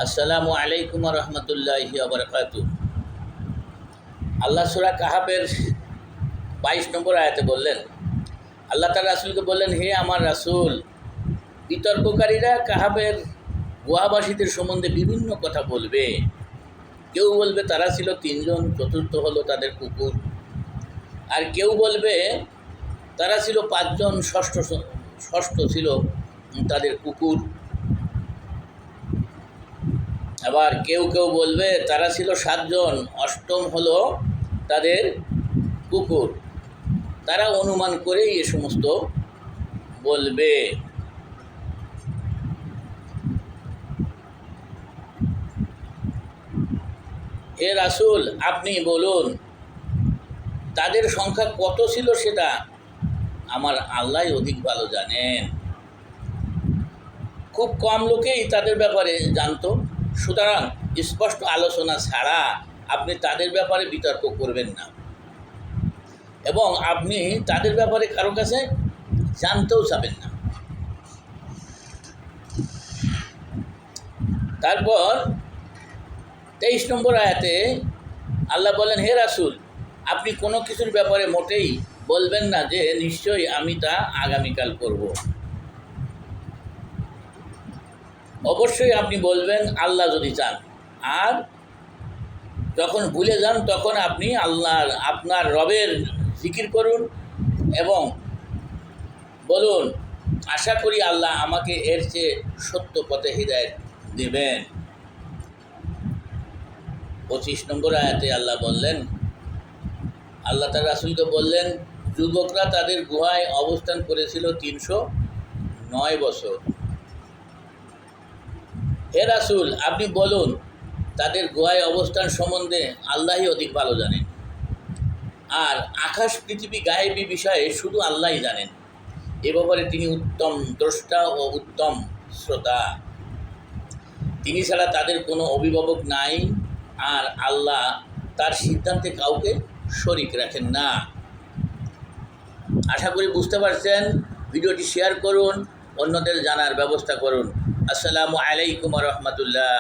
আসসালামু আলাইকুম রহমতুল্লাহি বারাকাতু। আল্লাহ সূরা কাহাফের 22 নম্বর আয়াতে বললেন, আল্লাহ তার রাসূলকে বললেন, হে আমার রাসূল, বিতর্ককারীরা কাহাফের গুহাবাসীদের সম্বন্ধে বিভিন্ন কথা বলবে। কেউ বলবে তারা ছিল তিনজন, চতুর্থ হলো তাদের কুকুর। আর কেউ বলবে তারা ছিল পাঁচজন, ষষ্ঠ ছিল তাদের কুকুর। আবার কেউ কেউ বলবে তারা ছিল সাতজন, অষ্টম হলো তাদের কুকুর। তারা অনুমান করেই এ সমস্ত বলবে। হে রাসূল, আপনি বলুন তাদের সংখ্যা কত ছিল সেটা আমার আল্লাহ অধিক ভালো জানেন। খুব কম লোকেই তাদের ব্যাপারে জানতো। সুতরাং স্পষ্ট আলোচনা ছাড়া আপনি তাদের ব্যাপারে বিতর্ক করবেন না, এবং আপনি তাদের ব্যাপারে কারো কাছে জানতেও চাবেন না। তারপর 23 নম্বর আয়াতে আল্লাহ বলেন, হে রাসূল, আপনি কোনো কিছুর ব্যাপারে মোটেই বলবেন না যে নিশ্চয়ই আমি তা আগামীকাল করব। অবশ্যই আপনি বলবেন আল্লাহ যদি চান। আর যখন ভুলে যান তখন আপনি আপনার রবের জিকির করুন এবং বলুন, আশা করি আল্লাহ আমাকে এর চেয়ে সত্য পথে হিদায়াত দেবেন। 25 নম্বর আয়াতে আল্লাহ বললেন, আল্লাহ তার রাসূলকে বললেন, যুবকরা তাদের গুহায় অবস্থান করেছিল 309 বছর। হে রাসূল, আপনি বলুন তাদের গুহায় অবস্থান সম্বন্ধে আল্লাহই অধিক ভালো জানেন। আর আকাশ পৃথিবী গায়েবী বিষয়ে শুধু আল্লাহই জানেন। এ ব্যাপারে তিনি উত্তম দ্রষ্টা ও উত্তম শ্রোতা। তিনি ছাড়া তাদের কোনো অভিভাবক নাই, আর আল্লাহ তার সিদ্ধান্তে কাউকে শরীক রাখেন না। আশা করি বুঝতে পারছেন। ভিডিওটি শেয়ার করুন, অন্যদের জানার ব্যবস্থা করুন। আসসালামু আলাইকুম রহমতুল্লাহ।